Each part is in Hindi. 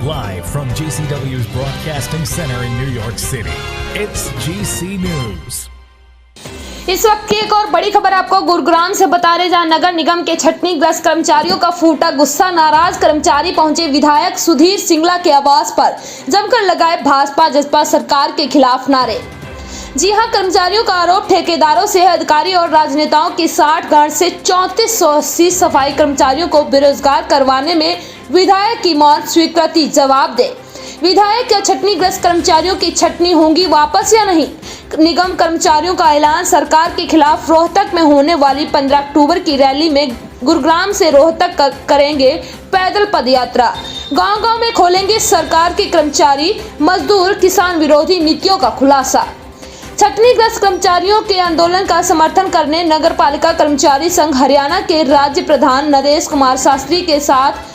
Live from GCW's Broadcasting Center in New York City, it's GC News. इस वक्त की एक और बड़ी खबर आपको गुरुग्राम से बता रहे, जहां नगर निगम के छटनी ग्रस्त कर्मचारियों का फूटा गुस्सा। नाराज कर्मचारी पहुंचे विधायक सुधीर सिंगला के आवास पर, जमकर लगाए भाजपा जसपा सरकार के खिलाफ नारे। जी हां, कर्मचारियों का आरोप ठेकेदारों से अधिकारी और राजनेताओं की साठगांठ से 3480 सफाई कर्मचारियों को बेरोजगार करवाने में विधायक की मौत स्वीकृति। जवाब दे विधायक, क्या छटनी ग्रस्त कर्मचारियों की छटनी होंगी वापस या नहीं? निगम कर्मचारियों का ऐलान सरकार के खिलाफ। रोहतक में होने वाली 15 अक्टूबर की रैली में गुरुग्राम से रोहतक करेंगे पैदल पदयात्रा। गांव-गांव में खोलेंगे सरकार के कर्मचारी मजदूर किसान विरोधी नीतियों का खुलासा। छटनी ग्रस्त कर्मचारियों के आंदोलन का समर्थन करने नगर पालिका कर्मचारी संघ हरियाणा के राज्य प्रधान नरेश कुमार शास्त्री के साथ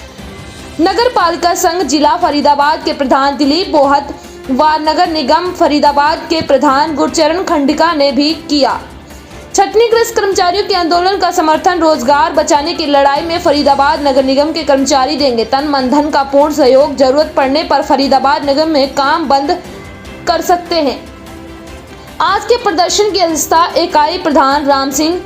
नगर पालिका संघ जिला फरीदाबाद के प्रधान दिलीप बोहत व नगर निगम फरीदाबाद के प्रधान गुरचरण खंडिका ने भी किया। छटनी ग्रस्त कर्मचारियों के आंदोलन का समर्थन। रोजगार बचाने की लड़ाई में फरीदाबाद नगर निगम के कर्मचारी देंगे तन मन धन का पूर्ण सहयोग। जरूरत पड़ने पर फरीदाबाद निगम में काम बंद कर सकते हैं। आज के प्रदर्शन की अध्यक्षता इकाई प्रधान राम सिंह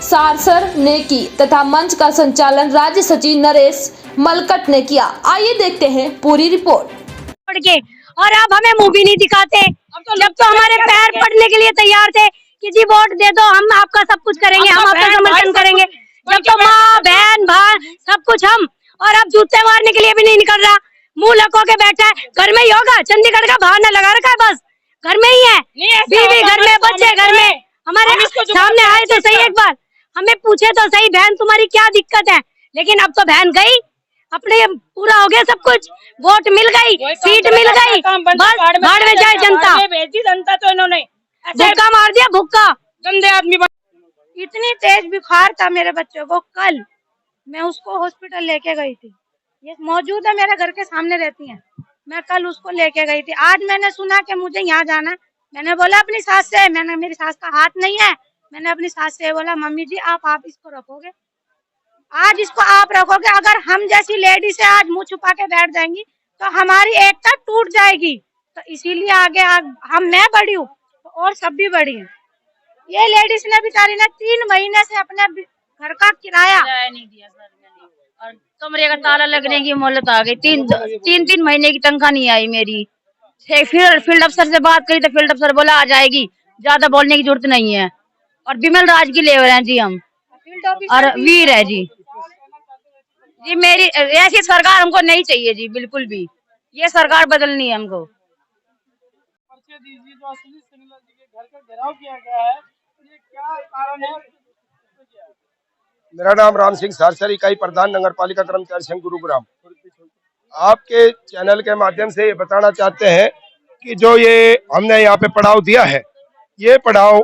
सारसर ने की तथा मंच का संचालन राज्य सचिव नरेश मलकट ने किया। आइए देखते हैं पूरी रिपोर्ट। और अब हमें मुंह भी नहीं दिखाते, जब तो हमारे पैर पड़ने के लिए तैयार थे कि जी वोट दे दो, हम आपका सब कुछ करेंगे, हम आपका समर्थन करेंगे। जब तो माँ बहन भाई सब कुछ हम, और अब जूते मारने के लिए भी नहीं निकल रहा, मुंह लको के बैठा है। घर में ही होगा, चंडीगढ़ का बहाना लगा रखा है, बस घर में ही है, बीवी घर में, बच्चे घर में। हमारे सामने आए तो सही, एक बार हमें पूछे तो सही, बहन तुम्हारी क्या दिक्कत है? लेकिन अब तो बहन गई, अपने पूरा हो गया सब कुछ, वोट मिल गई, सीट मिल गई, बस भाड़ में जाए जनता। जनता तो इन्होंने भुक्का मार दिया, भुक्का। गंदे आदमी। इतनी तेज बुखार था मेरे बच्चों को, कल मैं उसको हॉस्पिटल लेके गई थी। ये मौजूद है, मेरे घर के सामने रहती है। मैं कल उसको लेके गई थी। आज मैंने सुना कि मुझे यहाँ जाना है। मैंने बोला अपनी सास से, मेरी सास का हाथ नहीं है, मैंने अपनी सास से बोला मम्मी जी आप इसको रखोगे, आज इसको आप रखोगे। अगर हम जैसी लेडी से आज मुंह छुपा के बैठ जाएंगी तो हमारी एकता टूट जाएगी। तो इसीलिए मैं बड़ी हूँ तो और सब भी बड़ी हैं। ये लेडीज ने बेचारी ने 3 महीने से अपने घर का किराया नहीं दिया सर, और कमरे का ताला लगने की मोहलत आ गई। तीन महीने की तनख्वाह नहीं आई मेरी। फील्ड अफसर से बात करी तो फील्ड अफसर बोला आ जाएगी, ज्यादा बोलने की जरूरत नहीं है। और बिमल राज की लेबर है जी हम, और वीर है जी। मेरी ऐसी सरकार हमको नहीं चाहिए जी, बिल्कुल भी। ये सरकार बदलनी है हमको। मेरा नाम राम सिंह सारसर, इकाई प्रधान नगर पालिका कर्मचारी संघ गुरुग्राम। आपके चैनल के माध्यम से ये बताना चाहते हैं कि जो ये हमने यहाँ पे पड़ाव दिया है, ये पड़ाव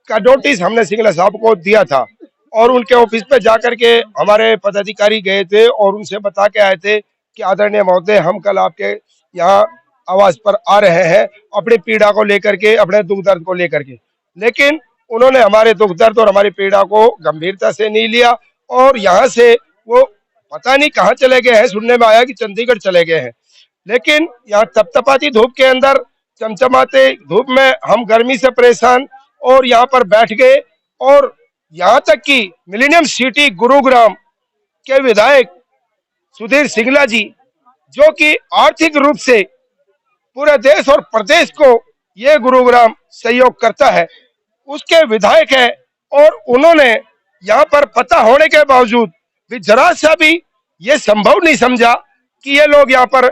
का नोटिस हमने सिंगला साहब को दिया था, और उनके ऑफिस पे जाकर के हमारे पदाधिकारी गए थे और उनसे बता के आए थे कि आदरणीय महोदय, हम कल आपके यहाँ आवास पर आ रहे हैं अपनी पीड़ा को लेकर के, अपने दुख दर्द को लेकर के। लेकिन उन्होंने हमारे दुख दर्द और हमारी पीड़ा को गंभीरता से नहीं लिया, और यहाँ से वो पता नहीं कहाँ चले गए हैं। सुनने में आया कि चंडीगढ़ चले गए हैं। लेकिन यहाँ तपतपाती धूप के अंदर, चमचमाते धूप में हम गर्मी से परेशान, और यहाँ पर बैठ गए। और यहाँ तक कि मिलेनियम सिटी गुरुग्राम के विधायक सुधीर सिंगला जी, जो कि आर्थिक रूप से पूरे देश और प्रदेश को ये गुरुग्राम सहयोग करता है, उसके विधायक है, और उन्होंने यहाँ पर पता होने के बावजूद भी जरा सा भी ये संभव नहीं समझा कि ये लोग यहाँ पर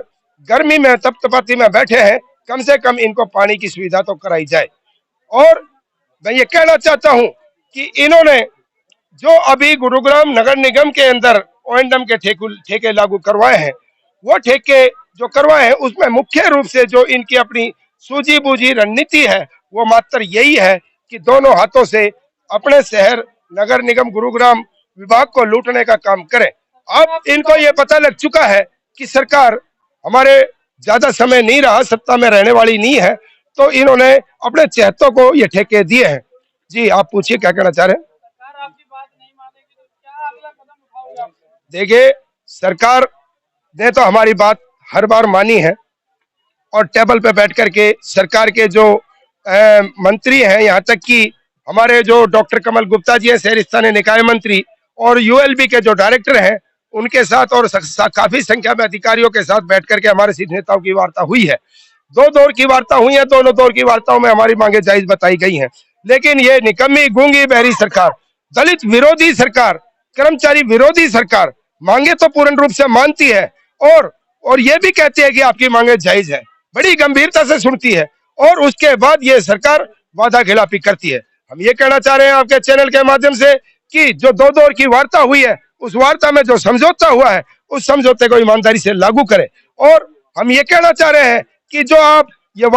गर्मी में तपतपाती में बैठे हैं, कम से कम इनको पानी की सुविधा तो कराई जाए। और मैं ये कहना चाहता हूँ कि इन्होंने जो अभी गुरुग्राम नगर निगम के अंदर ओएनडम के ठेके लागू करवाए हैं, वो ठेके जो करवाए हैं उसमें मुख्य रूप से जो इनकी अपनी सूझी बूझी रणनीति है, वो मात्र यही है कि दोनों हाथों से अपने शहर नगर निगम गुरुग्राम विभाग को लूटने का काम करें। अब इनको ये पता लग चुका है कि सरकार हमारे ज्यादा समय नहीं रहा, सत्ता में रहने वाली नहीं है, तो इन्होंने अपने चहेतों को ये ठेके दिए हैं। जी आप पूछिए क्या कहना चाह रहे हैं? देखिए, सरकार ने तो हमारी बात हर बार मानी है और टेबल पे बैठ करके सरकार के जो मंत्री हैं, यहाँ तक कि हमारे जो डॉक्टर कमल गुप्ता जी हैं शहरी स्थानीय निकाय मंत्री, और यूएलबी के जो डायरेक्टर हैं उनके साथ और काफी संख्या में अधिकारियों के साथ बैठ करके हमारे शीर्ष नेताओं की वार्ता हुई है। 2 दौर की वार्ता हुई है, दोनों दौर की वार्ताओं में हमारी मांगे जायज बताई गई हैं। लेकिन ये निकम्मी गूंगी बहरी सरकार, दलित विरोधी सरकार, कर्मचारी विरोधी सरकार मांगे तो पूर्ण रूप से मानती है और ये भी कहती है कि आपकी मांगे जायज है, बड़ी गंभीरता से सुनती है, और उसके बाद ये सरकार वादा खिलाफी करती है। हम ये कहना चाह रहे हैं आपके चैनल के माध्यम से कि जो 2 दौर की वार्ता हुई है, उस वार्ता में जो समझौता हुआ है उस समझौते को ईमानदारी से लागू करें। और हम ये कहना चाह रहे हैं कि जो आप ये